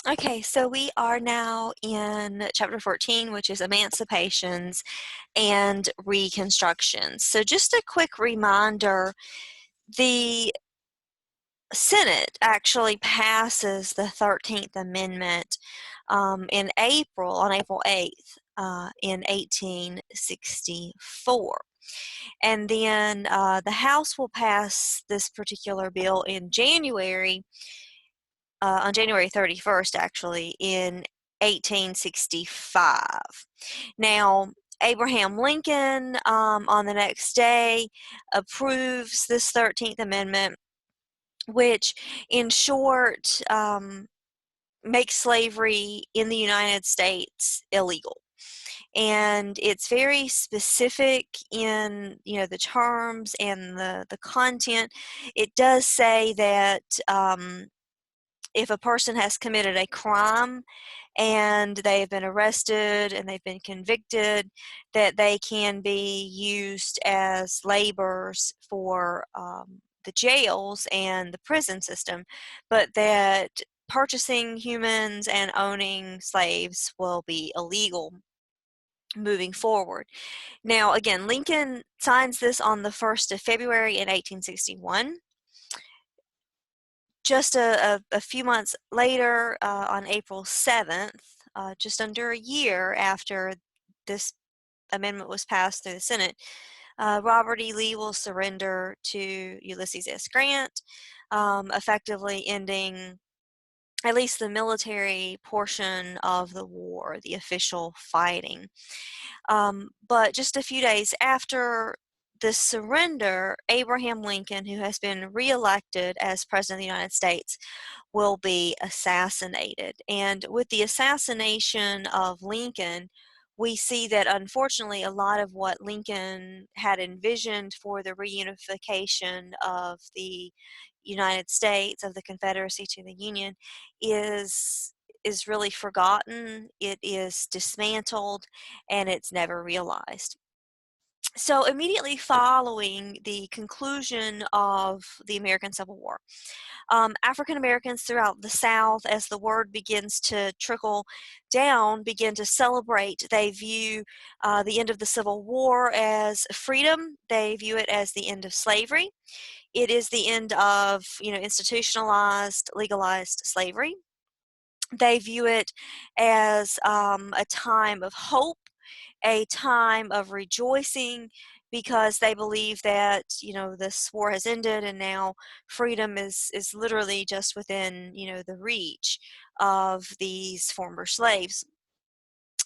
Okay, so we are now in chapter 14, which is Emancipations and Reconstructions. So just a quick reminder, the Senate actually passes the 13th Amendment on April 8th, in 1864. And then the House will pass this particular bill in January, on January 31st, actually, in 1865. Now, Abraham Lincoln, on the next day, approves this 13th Amendment, which, in short, makes slavery in the United States illegal. And it's very specific in, the terms and the content. It does say that if a person has committed a crime and they've been arrested and they've been convicted, that they can be used as laborers for the jails and the prison system, but that purchasing humans and owning slaves will be illegal moving forward. Now, again, Lincoln signs this on the 1st of February in 1861. Just a few months later, on April 7th, just under a year after this amendment was passed through the Senate, Robert E. Lee will surrender to Ulysses S. Grant, effectively ending at least the military portion of the war, the official fighting. But just a few days after the surrender, Abraham Lincoln, who has been reelected as President of the United States, will be assassinated. And with the assassination of Lincoln, we see that unfortunately a lot of what Lincoln had envisioned for the reunification of the United States, of the Confederacy to the Union, is really forgotten, it is dismantled, and it's never realized. So immediately following the conclusion of the American Civil War, African Americans throughout the South, as the word begins to trickle down, begin to celebrate. They view the end of the Civil War as freedom. They view it as the end of slavery. It is the end of, institutionalized, legalized slavery. They view it as a time of hope, a time of rejoicing, because they believe that, this war has ended and now freedom is literally just within, the reach of these former slaves.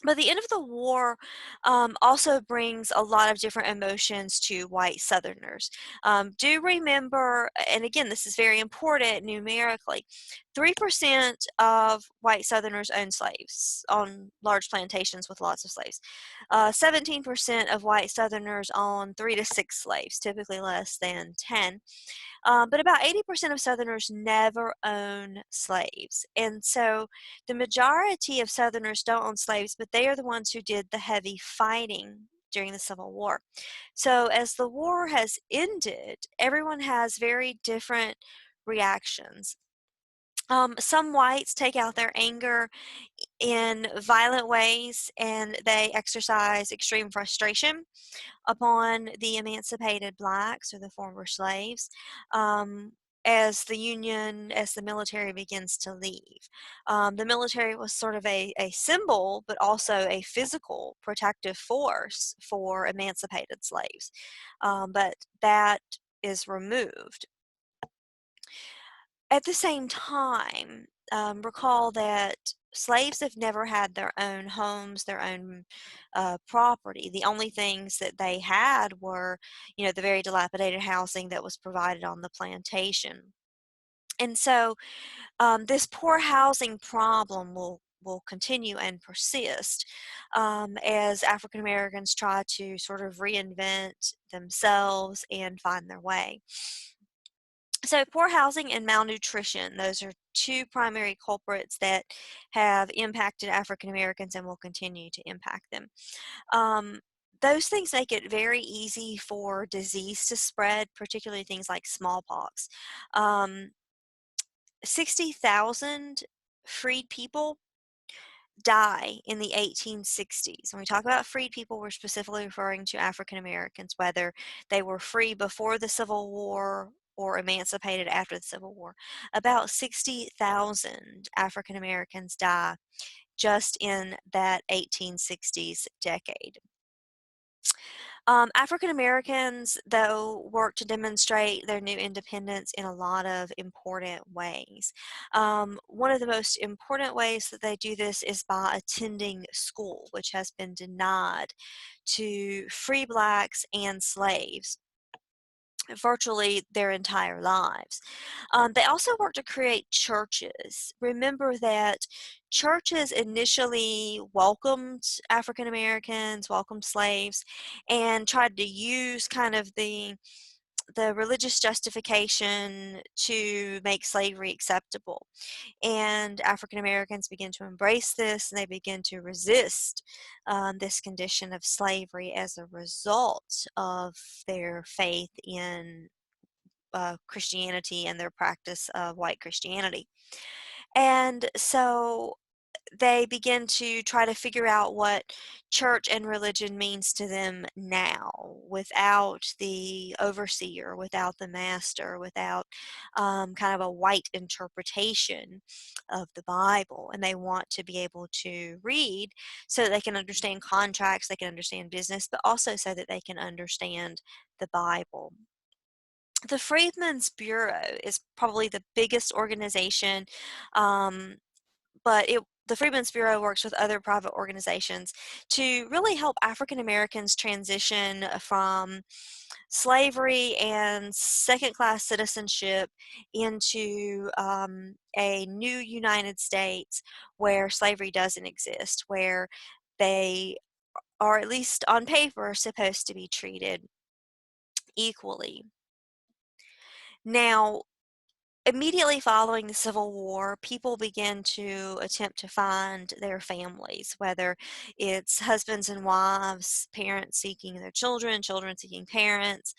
But the end of the war also brings a lot of different emotions to white Southerners. Do remember, and again, this is very important numerically, 3% of white Southerners own slaves on large plantations with lots of slaves. 17% of white Southerners own 3 to 6 slaves, typically less than 10. But about 80% of Southerners never own slaves. And so the majority of Southerners don't own slaves, but they are the ones who did the heavy fighting during the Civil War. So as the war has ended, everyone has very different reactions. Some whites take out their anger in violent ways, and they exercise extreme frustration upon the emancipated blacks or the former slaves, as the military begins to leave. The military was sort of a symbol, but also a physical protective force for emancipated slaves. But that is removed. At the same time, recall that slaves have never had their own homes, their own property. The only things that they had were, the very dilapidated housing that was provided on the plantation. And so this poor housing problem will continue and persist as African Americans try to sort of reinvent themselves and find their way. So poor housing and malnutrition, those are two primary culprits that have impacted African Americans and will continue to impact them. Those things make it very easy for disease to spread, particularly things like smallpox. 60,000 freed people die in the 1860s. When we talk about freed people, we're specifically referring to African Americans, whether they were free before the Civil War or emancipated after the Civil War. About 60,000 African Americans die just in that 1860s decade. African Americans, though, work to demonstrate their new independence in a lot of important ways. One of the most important ways that they do this is by attending school, which has been denied to free blacks and slaves virtually their entire lives. They also work to create churches. Remember that churches initially welcomed African Americans, welcomed slaves, and tried to use kind of the religious justification to make slavery acceptable. And African Americans begin to embrace this, and they begin to resist this condition of slavery as a result of their faith in Christianity and their practice of white Christianity. And so they begin to try to figure out what church and religion means to them now without the overseer, without the master, without kind of a white interpretation of the Bible. And they want to be able to read so that they can understand contracts, they can understand business, but also so that they can understand the Bible. The Freedmen's Bureau is probably the biggest organization, but the Freedmen's Bureau works with other private organizations to really help African Americans transition from slavery and second-class citizenship into a new United States where slavery doesn't exist, where they are, at least on paper, supposed to be treated equally. Now, immediately following the Civil War, people begin to attempt to find their families, whether it's husbands and wives, parents seeking their children, children seeking parents,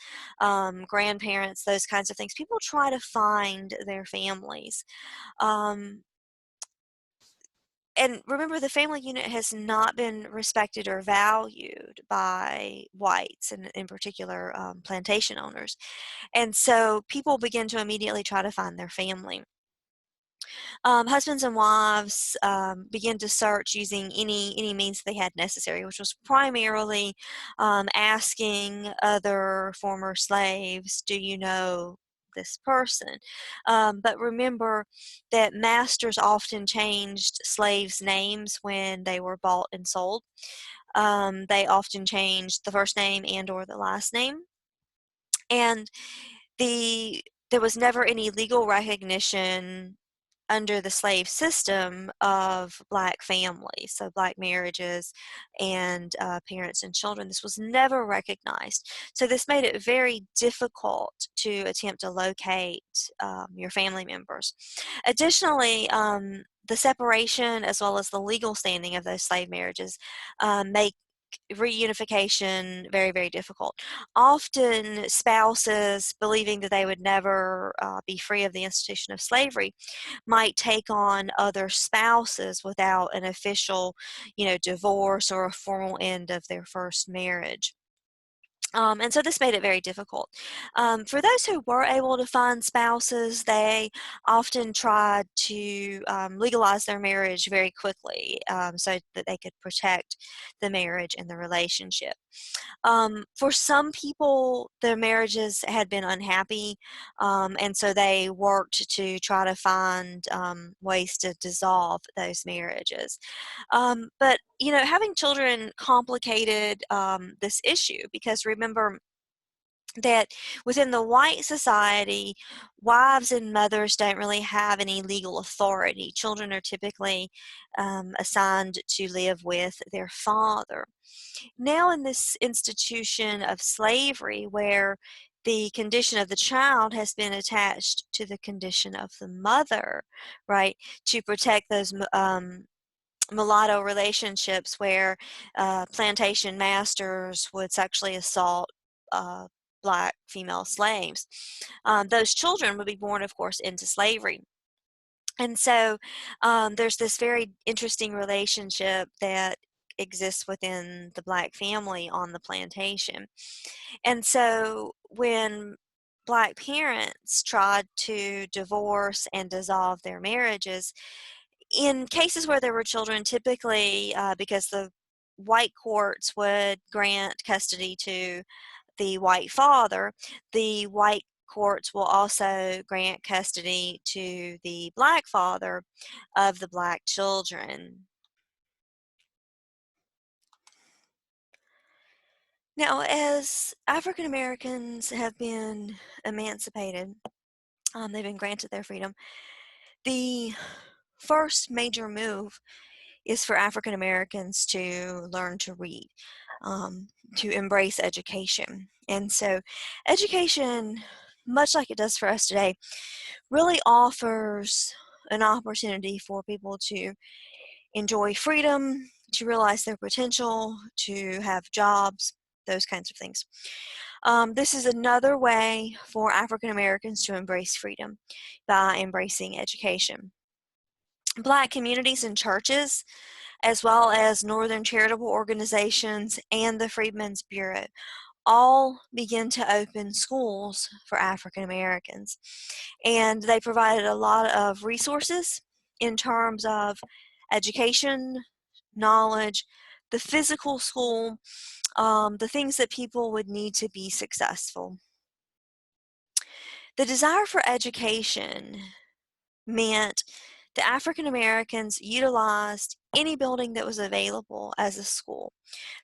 grandparents, those kinds of things. People try to find their families. And remember, the family unit has not been respected or valued by whites, and in particular plantation owners. And so people begin to immediately try to find their family. Husbands and wives began to search using any means they had necessary, which was primarily asking other former slaves, "Do you know this person?" But remember that masters often changed slaves' names when they were bought and sold. They often changed the first name and or the last name. And there was never any legal recognition under the slave system of black families, so black marriages and parents and children. This was never recognized. So this made it very difficult to attempt to locate your family members. Additionally, the separation as well as the legal standing of those slave marriages make reunification very, very difficult. Often spouses, believing that they would never be free of the institution of slavery, might take on other spouses without an official, divorce or a formal end of their first marriage. And so this made it very difficult. For those who were able to find spouses, they often tried to legalize their marriage very quickly so that they could protect the marriage and the relationship. For some people, their marriages had been unhappy, and so they worked to try to find ways to dissolve those marriages. But, having children complicated this issue, because remember that within the white society, wives and mothers don't really have any legal authority. Children are typically assigned to live with their father. Now, in this institution of slavery, where the condition of the child has been attached to the condition of the mother, right, to protect those mulatto relationships where plantation masters would sexually assault black female slaves. Those children would be born, of course, into slavery. And so there's this very interesting relationship that exists within the Black family on the plantation. And so when Black parents tried to divorce and dissolve their marriages, in cases where there were children, typically because the white courts would grant custody to the white father, the white courts will also grant custody to the Black father of the Black children. Now, as African Americans have been emancipated, they've been granted their freedom, the first major move is for African Americans to learn to read, to embrace education. And so education, much like it does for us today, really offers an opportunity for people to enjoy freedom, to realize their potential, to have jobs, those kinds of things. This is another way for African Americans to embrace freedom by embracing education. Black communities and churches, as well as Northern charitable organizations and the Freedmen's Bureau, all begin to open schools for African Americans. And they provided a lot of resources in terms of education, knowledge, the physical school, the things that people would need to be successful. The desire for education meant the African Americans utilized any building that was available as a school.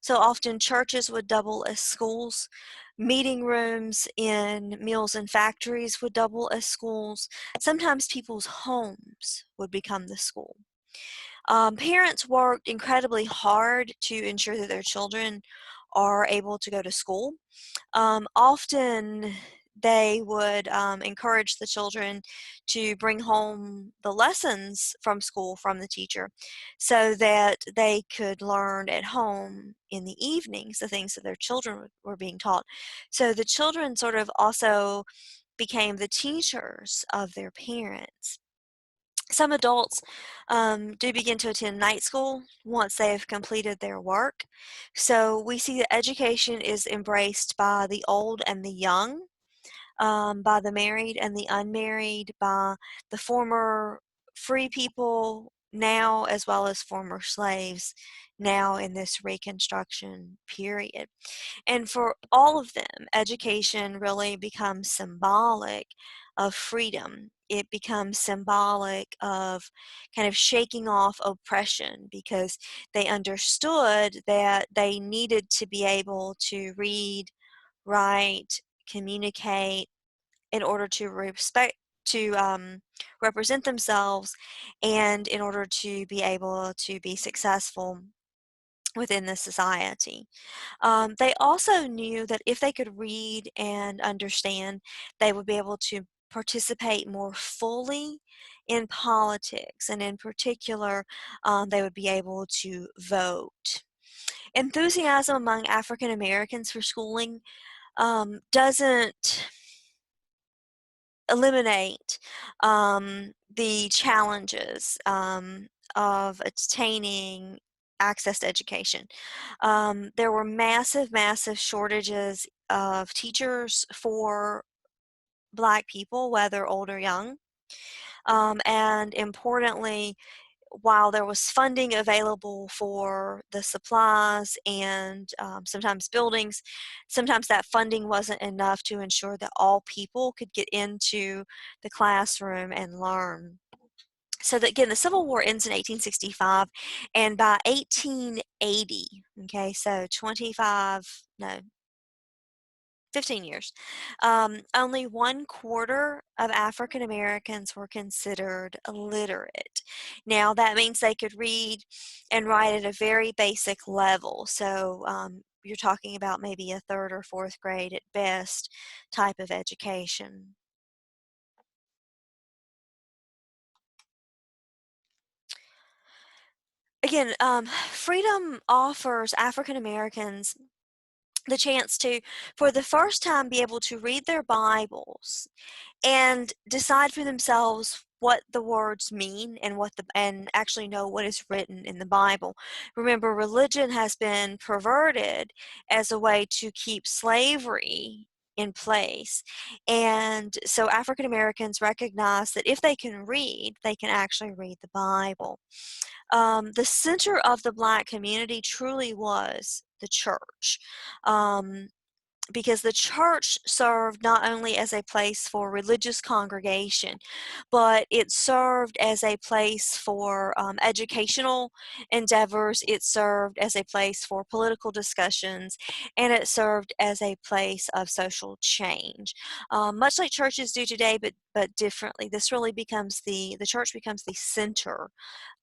So often churches would double as schools, meeting rooms in mills and factories would double as schools, sometimes people's homes would become the school. Parents worked incredibly hard to ensure that their children are able to go to school. Often they would encourage the children to bring home the lessons from school from the teacher so that they could learn at home in the evenings the things that their children were being taught. So the children sort of also became the teachers of their parents. Some adults do begin to attend night school once they have completed their work. So we see that education is embraced by the old and the young, by the married and the unmarried, by the former free people now as well as former slaves now in this Reconstruction period. And for all of them, education really becomes symbolic of freedom. It becomes symbolic of kind of shaking off oppression because they understood that they needed to be able to read, write, communicate in order to represent themselves and in order to be able to be successful within the society. They also knew that if they could read and understand, they would be able to participate more fully in politics, and in particular, they would be able to vote. Enthusiasm among African Americans for schooling doesn't eliminate the challenges of attaining access to education. There were massive, massive shortages of teachers for Black people, whether old or young. And importantly, while there was funding available for the supplies and sometimes buildings, sometimes that funding wasn't enough to ensure that all people could get into the classroom and learn. So that, again, the Civil War ends in 1865, and by 1880, okay, so 15 years, only 1/4 of African Americans were considered illiterate. Now, that means they could read and write at a very basic level. So you're talking about maybe a 3rd or 4th grade at best type of education. Again, freedom offers African Americans the chance to, for the first time, be able to read their Bibles and decide for themselves what the words mean and and actually know what is written in the Bible. Remember, religion has been perverted as a way to keep slavery in place. And so African Americans recognize that if they can read, they can actually read the Bible. The center of the Black community truly was the church. Because the church served not only as a place for religious congregation, but it served as a place for educational endeavors, it served as a place for political discussions, and it served as a place of social change. Much like churches do today, but differently. This really becomes the church becomes the center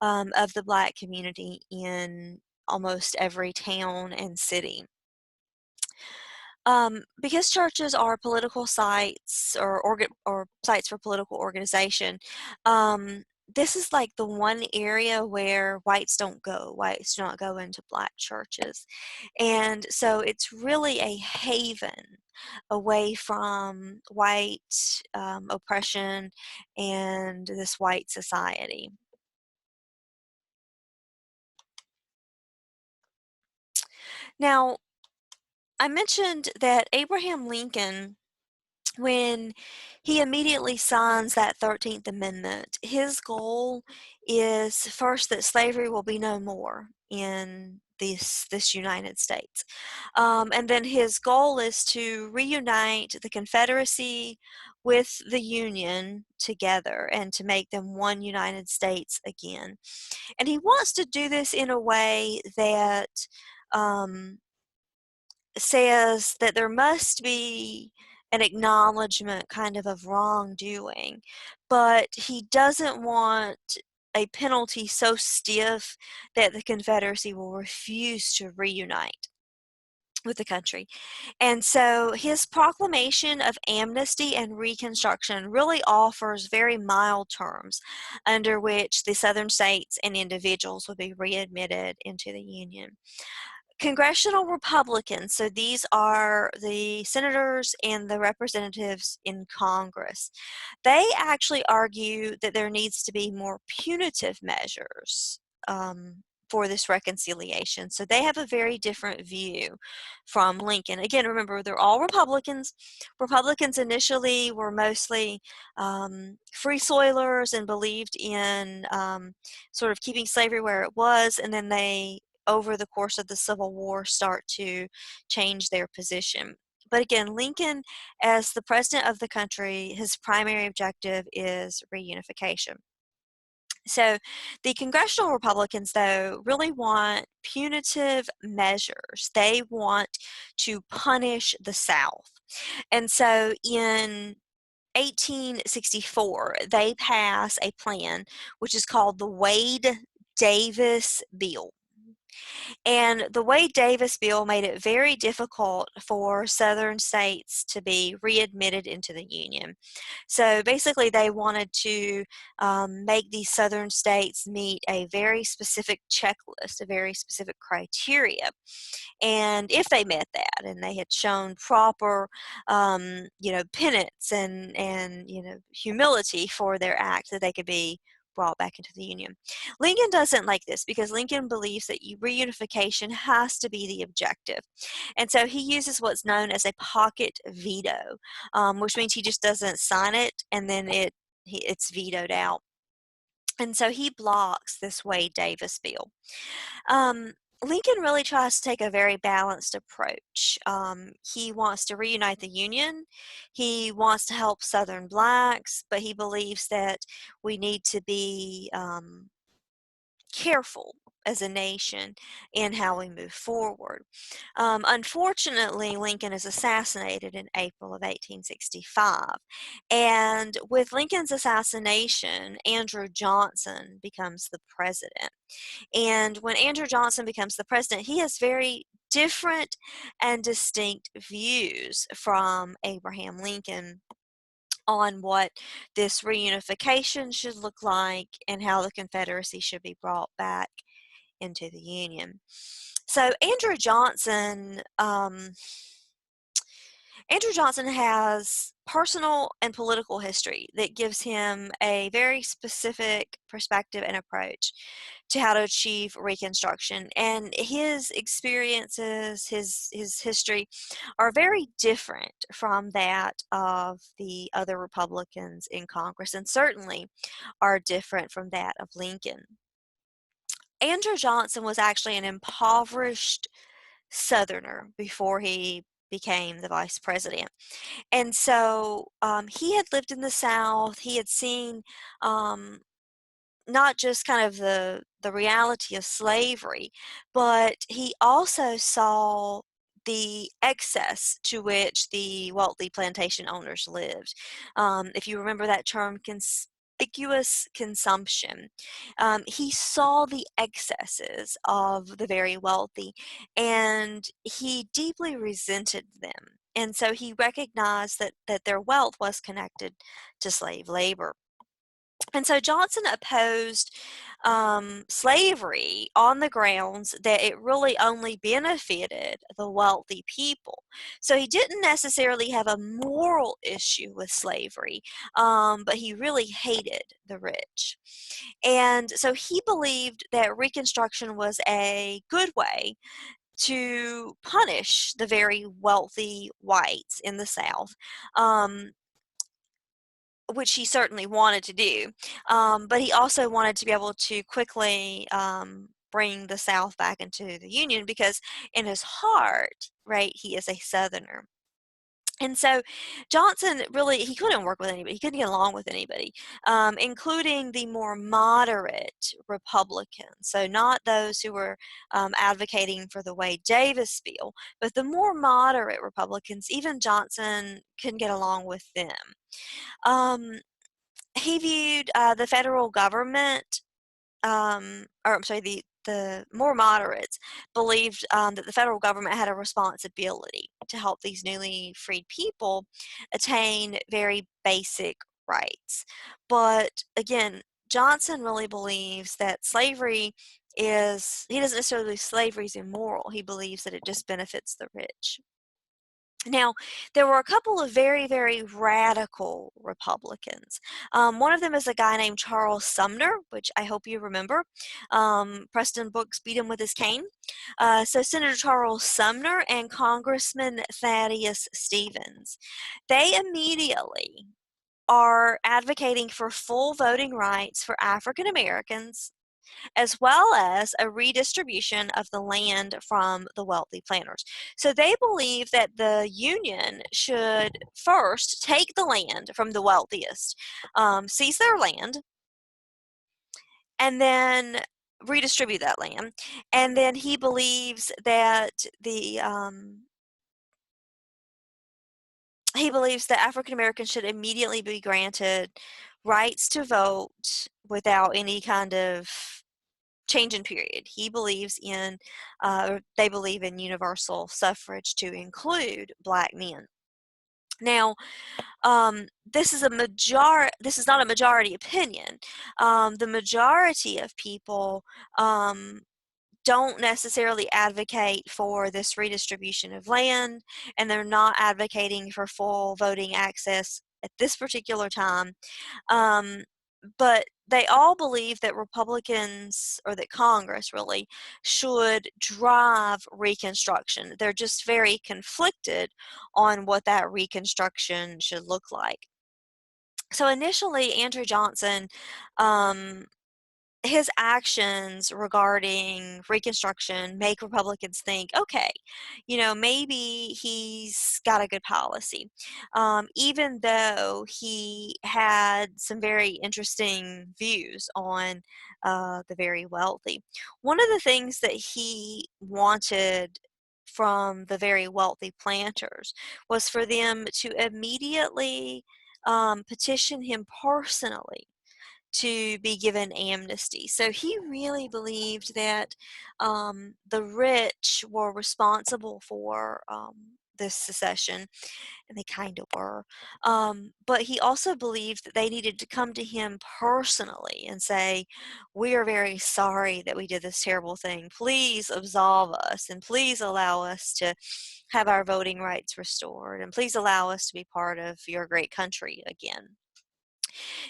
of the Black community in almost every town and city. Because churches are political sites or sites for political organization, this is like the one area where whites don't go. Whites do not go into Black churches. And so it's really a haven away from white oppression and this white society. Now, I mentioned that Abraham Lincoln, when he immediately signs that 13th Amendment, his goal is first that slavery will be no more in this United States. And then his goal is to reunite the Confederacy with the Union together and to make them one United States again. And he wants to do this in a way that um, says that there must be an acknowledgement kind of wrongdoing, but he doesn't want a penalty so stiff that the Confederacy will refuse to reunite with the country. And so his proclamation of amnesty and Reconstruction really offers very mild terms under which the Southern states and individuals would be readmitted into the Union. Congressional Republicans, so these are the senators and the representatives in Congress, they actually argue that there needs to be more punitive measures for this reconciliation. So they have a very different view from Lincoln. Again, remember, they're all Republicans. Republicans initially were mostly free soilers and believed in sort of keeping slavery where it was, and then they, over the course of the Civil War, start to change their position. But again, Lincoln, as the president of the country, his primary objective is reunification. So the congressional Republicans, though, really want punitive measures. They want to punish the South. And so in 1864, they pass a plan which is called the Wade-Davis Bill. And the Wade-Davis Bill made it very difficult for Southern states to be readmitted into the Union. So basically, they wanted to make these Southern states meet a very specific checklist, a very specific criteria. And if they met that, and they had shown proper, penance and humility for their act, that they could be brought back into the Union. Lincoln doesn't like this because Lincoln believes that reunification has to be the objective. And so he uses what's known as a pocket veto, which means he just doesn't sign it and then it's vetoed out. And so he blocks this Wade-Davis bill. Lincoln really tries to take a very balanced approach. He wants to reunite the Union. He wants to help Southern blacks, but he believes that we need to be careful as a nation in how we move forward. Unfortunately, Lincoln is assassinated in April of 1865. And with Lincoln's assassination, Andrew Johnson becomes the president. And when Andrew Johnson becomes the president, he has very different and distinct views from Abraham Lincoln on what this reunification should look like and how the Confederacy should be brought back into the Union. So Andrew Johnson has personal and political history that gives him a very specific perspective and approach to how to achieve Reconstruction. And his experiences, his history, are very different from that of the other Republicans in Congress, and certainly are different from that of Lincoln. Andrew Johnson was actually an impoverished Southerner before he became the vice president. And so he had lived in the South. He had seen not just kind of the reality of slavery, but he also saw the excess to which the wealthy plantation owners lived. If you remember that term, conspicuous consumption. He saw the excesses of the very wealthy, and he deeply resented them. And so he recognized that their wealth was connected to slave labor. And so Johnson opposed slavery on the grounds that it really only benefited the wealthy people. So he didn't necessarily have a moral issue with slavery, but he really hated the rich. And so he believed that Reconstruction was a good way to punish the very wealthy whites in the South. Which he certainly wanted to do, but he also wanted to be able to quickly bring the South back into the Union, because in his heart, right, he is a Southerner. And so Johnson really, he couldn't work with anybody. He couldn't get along with anybody, including the more moderate Republicans. So not those who were advocating for the Wade Davis bill, but the more moderate Republicans. Even Johnson couldn't get along with them. Um, he viewed the federal government, or I'm sorry, the more moderates believed that the federal government had a responsibility to help these newly freed people attain very basic rights. But again, Johnson really believes that slavery he doesn't necessarily believe slavery is immoral. He believes that it just benefits the rich. Now, there were a couple of very, very radical Republicans. One of them is a guy named Charles Sumner, which I hope you remember. Preston Brooks beat him with his cane. So Senator Charles Sumner and Congressman Thaddeus Stevens, they immediately are advocating for full voting rights for African Americans, as well as a redistribution of the land from the wealthy planters. So they believe that the Union should first take the land from the wealthiest, seize their land, and then redistribute that land. And then he believes that African Americans should immediately be granted rights to vote without any kind of change in period. He believes in, they believe in universal suffrage to include black men. Now, this is not a majority opinion. The majority of people don't necessarily advocate for this redistribution of land, and they're not advocating for full voting access at this particular time. But they all believe that Republicans, or that Congress really, should drive Reconstruction. They're just very conflicted on what that Reconstruction should look like. So initially, Andrew Johnson, his actions regarding Reconstruction make Republicans think, okay, maybe he's got a good policy, even though he had some very interesting views on the very wealthy. One of the things that he wanted from the very wealthy planters was for them to immediately petition him personally to be given amnesty. So he really believed that the rich were responsible for this secession, and they kind of were. But he also believed that they needed to come to him personally and say, "We are very sorry that we did this terrible thing. Please absolve us, and please allow us to have our voting rights restored, and please allow us to be part of your great country again."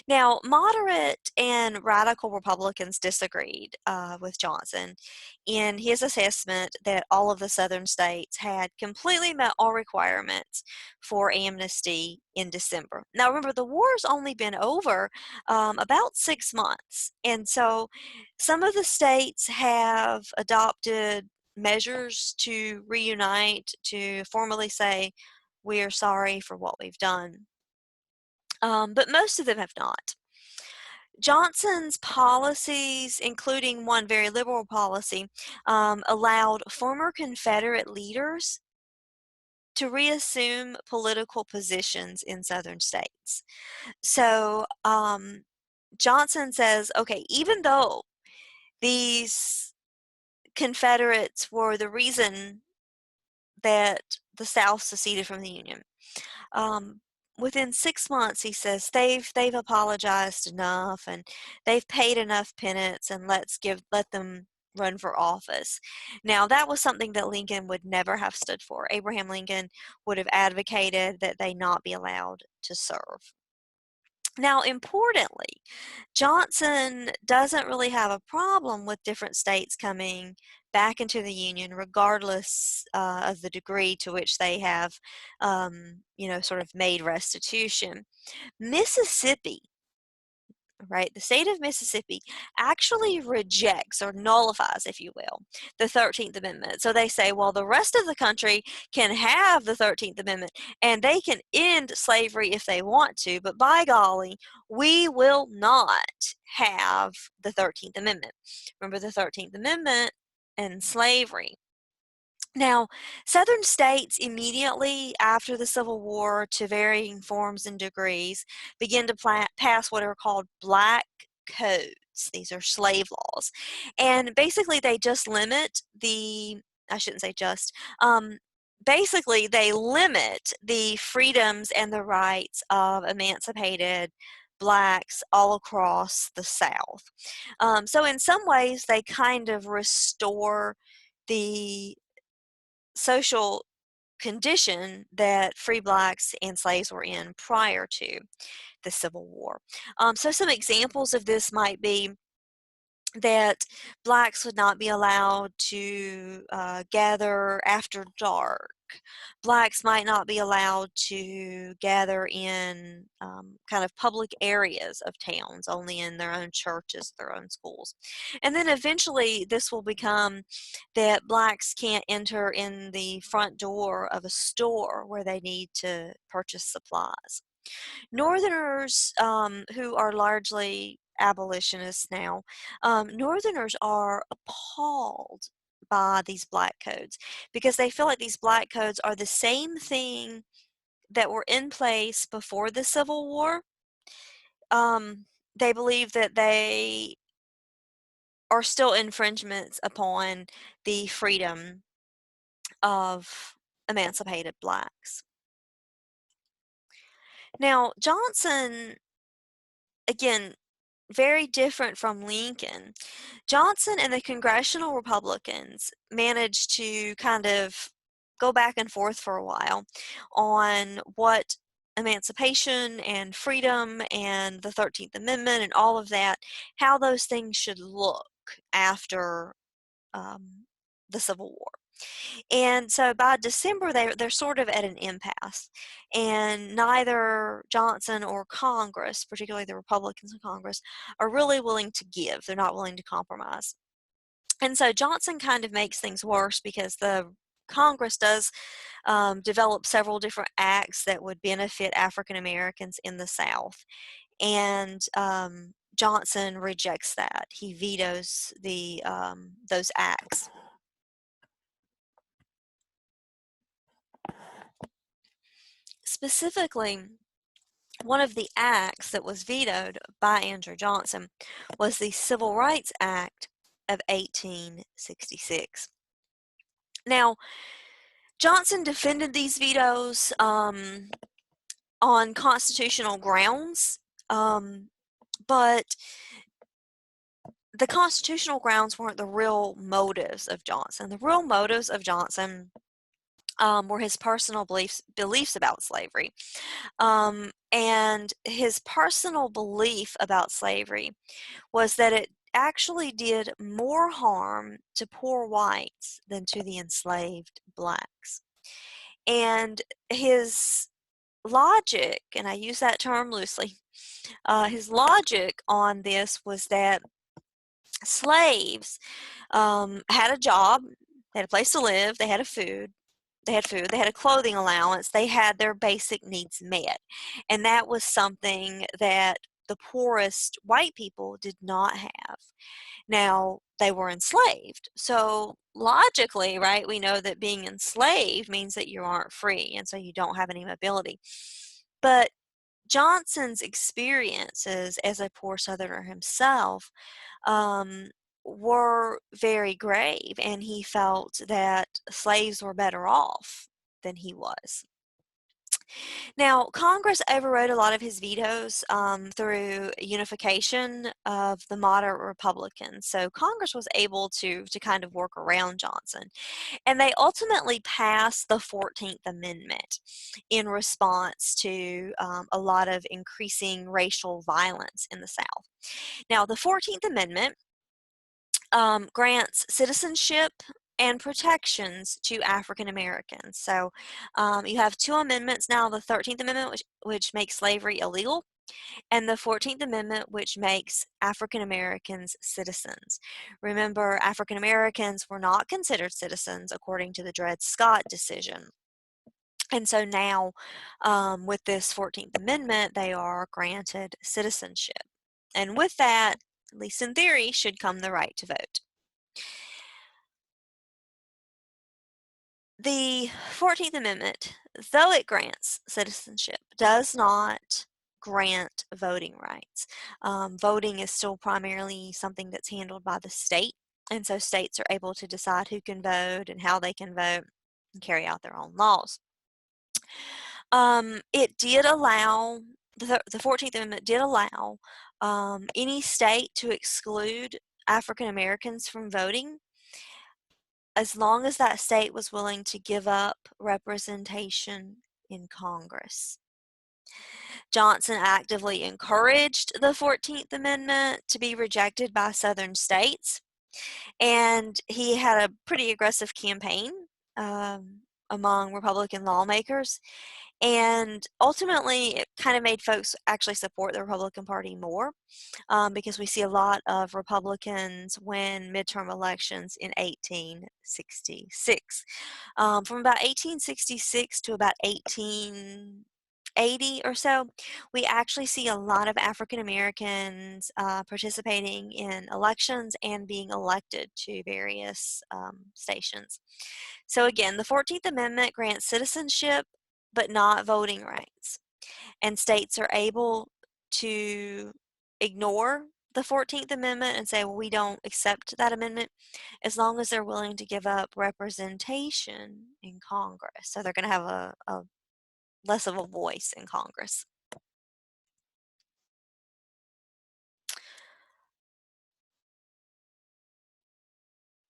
Now, moderate and radical Republicans disagreed with Johnson in his assessment that all of the southern states had completely met all requirements for amnesty in December. Now, remember, the war's only been over about 6 months, and so some of the states have adopted measures to reunite, to formally say, "We are sorry for what we've done." But most of them have not. Johnson's policies, including one very liberal policy, allowed former Confederate leaders to reassume political positions in southern states. So Johnson says, okay, even though these Confederates were the reason that the South seceded from the Union, um, within 6 months, he says they've apologized enough and they've paid enough penance, and let them run for office. Now, that was something that Lincoln would never have stood for. Abraham Lincoln would have advocated that they not be allowed to serve. Now, importantly, Johnson doesn't really have a problem with different states coming back into the Union, regardless of the degree to which they have, sort of made restitution. Mississippi, right, the state of Mississippi actually rejects or nullifies, if you will, the 13th Amendment. So they say, well, the rest of the country can have the 13th Amendment and they can end slavery if they want to, but by golly, we will not have the 13th Amendment. Remember the 13th Amendment and slavery. Now, Southern states immediately after the Civil War, to varying forms and degrees, begin to pass what are called black codes. These are slave laws. And basically, they just limit I shouldn't say just, basically, they limit the freedoms and the rights of emancipated blacks all across the South. So, in some ways, they kind of restore the social condition that free blacks and slaves were in prior to the Civil War. So some examples of this might be that blacks would not be allowed to gather after dark. Blacks might not be allowed to gather in kind of public areas of towns, only in their own churches, their own schools. And then eventually this will become that blacks can't enter in the front door of a store where they need to purchase supplies. Northerners, who are largely abolitionists now, Northerners are appalled by these black codes because they feel like these black codes are the same thing that were in place before the Civil War. They believe that they are still infringements upon the freedom of emancipated blacks. Now, Johnson, again, very different from Lincoln. Johnson and the congressional Republicans managed to kind of go back and forth for a while on what emancipation and freedom and the 13th Amendment and all of that, how those things should look after the Civil War. And so by December, they're sort of at an impasse. And neither Johnson or Congress, particularly the Republicans in Congress, are really willing to give. They're not willing to compromise. And so Johnson kind of makes things worse because the Congress does develop several different acts that would benefit African Americans in the South. And Johnson rejects that. He vetoes those acts. Specifically, one of the acts that was vetoed by Andrew Johnson was the Civil Rights Act of 1866. Now, Johnson defended these vetoes on constitutional grounds, but the constitutional grounds weren't the real motives of Johnson. The real motives of Johnson were his personal beliefs about slavery. And his personal belief about slavery was that it actually did more harm to poor whites than to the enslaved blacks. And his logic, and I use that term loosely, his logic on this was that slaves had a job, they had a place to live, they had food, they had a clothing allowance, they had their basic needs met. And that was something that the poorest white people did not have. Now, they were enslaved. So logically, right, we know that being enslaved means that you aren't free, and so you don't have any mobility. But Johnson's experiences as a poor Southerner himself um, were very grave, and he felt that slaves were better off than he was. Now, Congress overrode a lot of his vetoes through unification of the moderate Republicans. So Congress was able to kind of work around Johnson. And they ultimately passed the 14th Amendment in response to a lot of increasing racial violence in the South. Now, the 14th Amendment grants citizenship and protections to African Americans. So you have two amendments now, the 13th Amendment, which makes slavery illegal, and the 14th Amendment, which makes African Americans citizens. Remember, African Americans were not considered citizens according to the Dred Scott decision. And so now, with this 14th Amendment, they are granted citizenship. And with that, at least in theory, should come the right to vote. The 14th Amendment, though it grants citizenship, does not grant voting rights. Voting is still primarily something that's handled by the state, and so states are able to decide who can vote and how they can vote and carry out their own laws. It did allow, the 14th Amendment did allow any state to exclude African Americans from voting, as long as that state was willing to give up representation in Congress. Johnson actively encouraged the 14th Amendment to be rejected by Southern states, and he had a pretty aggressive campaign among Republican lawmakers. And ultimately, it kind of made folks actually support the Republican Party more because we see a lot of Republicans win midterm elections in 1866. From about 1866 to about 1880 or so, we actually see a lot of African Americans participating in elections and being elected to various stations. So again, the 14th Amendment grants citizenship but not voting rights. And states are able to ignore the 14th Amendment and say, well, we don't accept that amendment, as long as they're willing to give up representation in Congress. So they're going to have a less of a voice in Congress.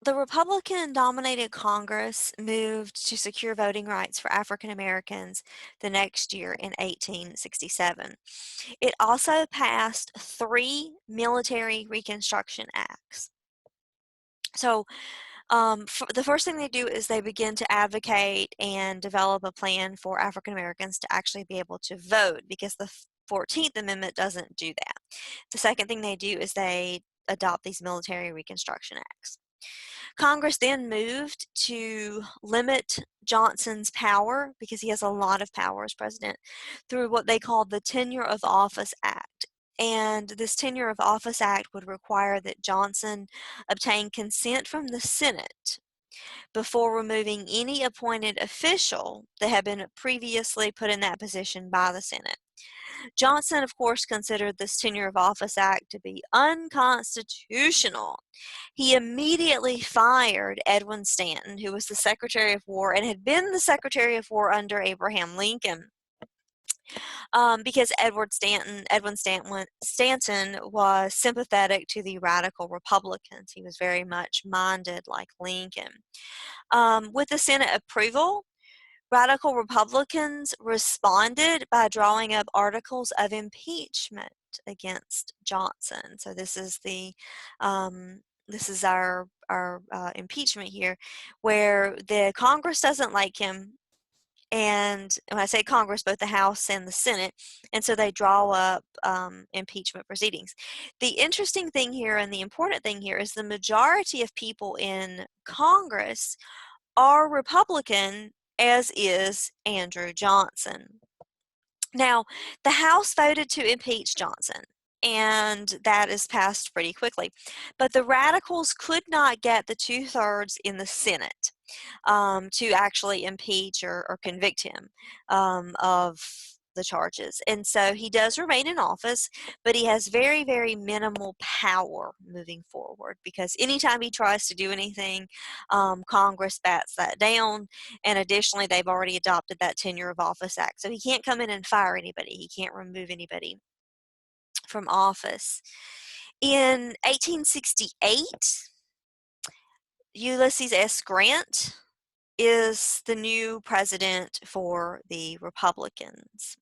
The Republican-dominated Congress moved to secure voting rights for African Americans the next year in 1867. It also passed 3 military Reconstruction Acts. So the first thing they do is they begin to advocate and develop a plan for African Americans to actually be able to vote, because the 14th Amendment doesn't do that. The second thing they do is they adopt these military Reconstruction Acts. Congress then moved to limit Johnson's power, because he has a lot of power as president, through what they called the Tenure of Office Act. And this Tenure of Office Act would require that Johnson obtain consent from the Senate before removing any appointed official that had been previously put in that position by the Senate. Johnson, of course, considered this Tenure of Office Act to be unconstitutional. He immediately fired Edwin Stanton, who was the Secretary of War and had been the Secretary of War under Abraham Lincoln. Because Stanton was sympathetic to the radical Republicans. He was very much minded like Lincoln. With the Senate approval, radical Republicans responded by drawing up articles of impeachment against Johnson. So this is our impeachment here, where the Congress doesn't like him. And when I say Congress, both the House and the Senate, and so they draw up impeachment proceedings. The interesting thing here and the important thing here is the majority of people in Congress are Republican, as is Andrew Johnson. Now, the House voted to impeach Johnson, and that is passed pretty quickly. But the radicals could not get the 2/3 in the Senate to actually impeach or convict him of the charges. And so he does remain in office, but he has very, very minimal power moving forward, because anytime he tries to do anything, Congress bats that down. And additionally, they've already adopted that Tenure of Office Act. So he can't come in and fire anybody. He can't remove anybody from office. In 1868, Ulysses S. Grant is the new president for the Republicans.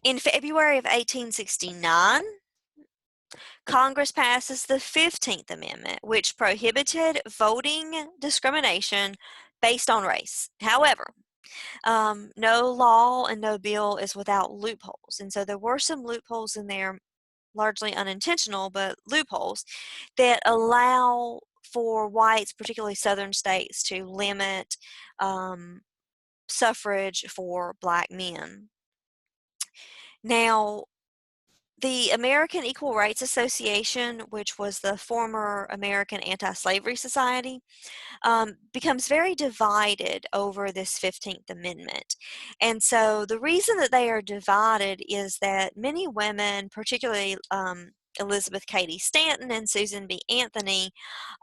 In February of 1869, Congress passes the 15th Amendment, which prohibited voting discrimination based on race. However, no law and no bill is without loopholes. And so there were some loopholes in there, largely unintentional, but loopholes that allow for whites, particularly southern states, to limit suffrage for black men. Now, the American Equal Rights Association, which was the former American Anti-Slavery Society, becomes very divided over this 15th Amendment. And so the reason that they are divided is that many women, particularly Elizabeth Cady Stanton and Susan B. Anthony,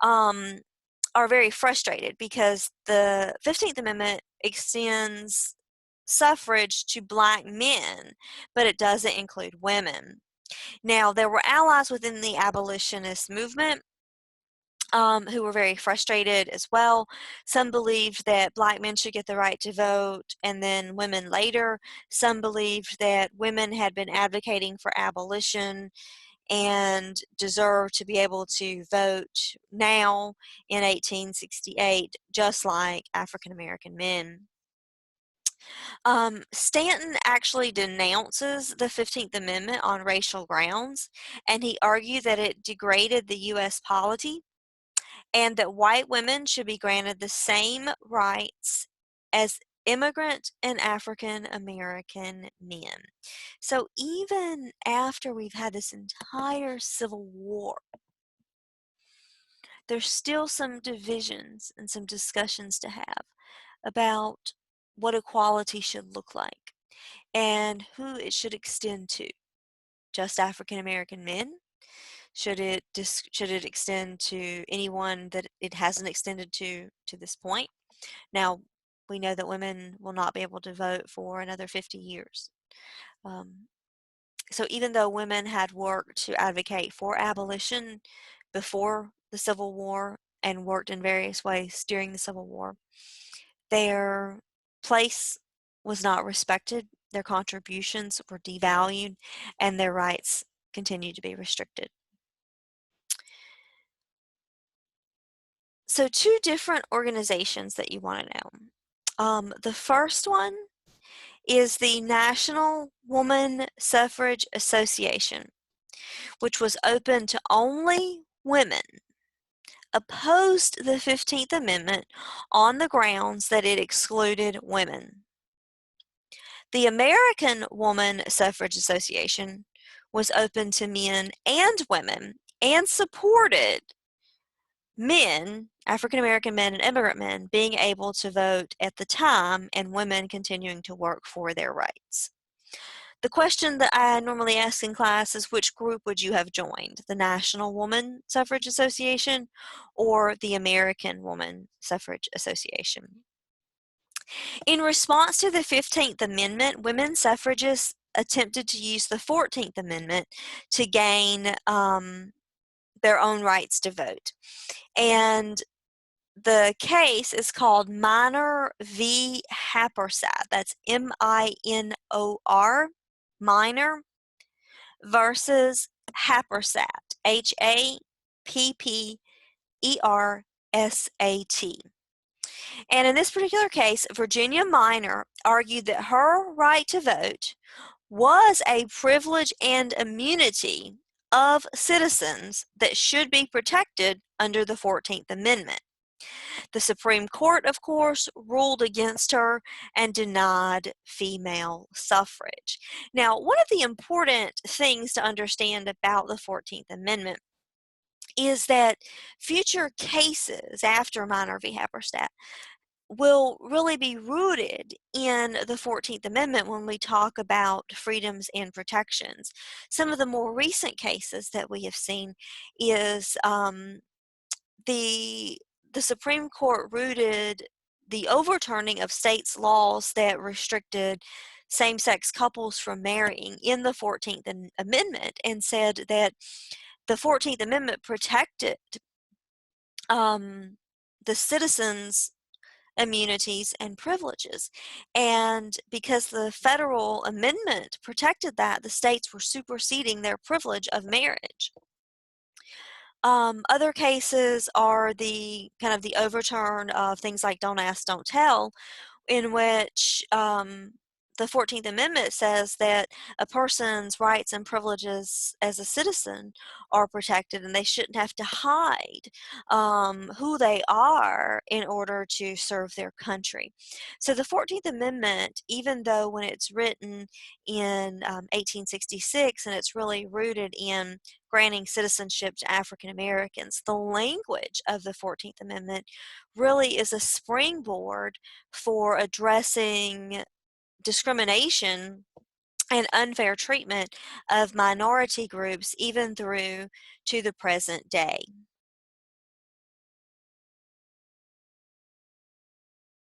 are very frustrated because the 15th Amendment extends suffrage to black men, but it doesn't include women. Now, there were allies within the abolitionist movement who were very frustrated as well. Some believed that black men should get the right to vote, and then women later. Some believed that women had been advocating for abolition and deserved to be able to vote now in 1868, just like African American men. Stanton actually denounces the 15th Amendment on racial grounds, and he argued that it degraded the U.S. polity and that white women should be granted the same rights as immigrant and African American men. So even after we've had this entire Civil War, there's still some divisions and some discussions to have about what equality should look like and who it should extend to. Just African American men? Should it extend to anyone that it hasn't extended to this point? Now, we know that women will not be able to vote for another 50 years. So even though women had worked to advocate for abolition before the Civil War and worked in various ways during the Civil War, their place was not respected, their contributions were devalued, and their rights continued to be restricted. So 2 different organizations that you want to know. The first one is the National Woman Suffrage Association, which was open to only women, opposed the 15th Amendment on the grounds that it excluded women. The American Woman Suffrage Association was open to men and women and supported men, African American men and immigrant men, being able to vote at the time and women continuing to work for their rights. The question that I normally ask in class is, which group would you have joined? The National Woman Suffrage Association or the American Woman Suffrage Association? In response to the 15th Amendment, women suffragists attempted to use the 14th Amendment to gain their own rights to vote. And the case is called Minor v. Happersett. That's M-I-N-O-R, Minor, versus Happersett, H-A-P-P-E-R-S-A-T. And in this particular case, Virginia Minor argued that her right to vote was a privilege and immunity of citizens that should be protected under the 14th Amendment. The Supreme Court, of course, ruled against her and denied female suffrage. Now, one of the important things to understand about the 14th Amendment is that future cases after Minor v. Happersett will really be rooted in the 14th Amendment when we talk about freedoms and protections. Some of the more recent cases that we have seen is the Supreme Court rooted the overturning of states' laws that restricted same-sex couples from marrying in the 14th Amendment and said that the 14th Amendment protected the citizens' immunities and privileges. And because the federal amendment protected that, the states were superseding their privilege of marriage. Other cases are the kind of the overturn of things like Don't Ask, Don't Tell, in which the 14th Amendment says that a person's rights and privileges as a citizen are protected and they shouldn't have to hide who they are in order to serve their country. So the 14th Amendment, even though when it's written in 1866 and it's really rooted in granting citizenship to African Americans, the language of the 14th Amendment really is a springboard for addressing discrimination and unfair treatment of minority groups even through to the present day.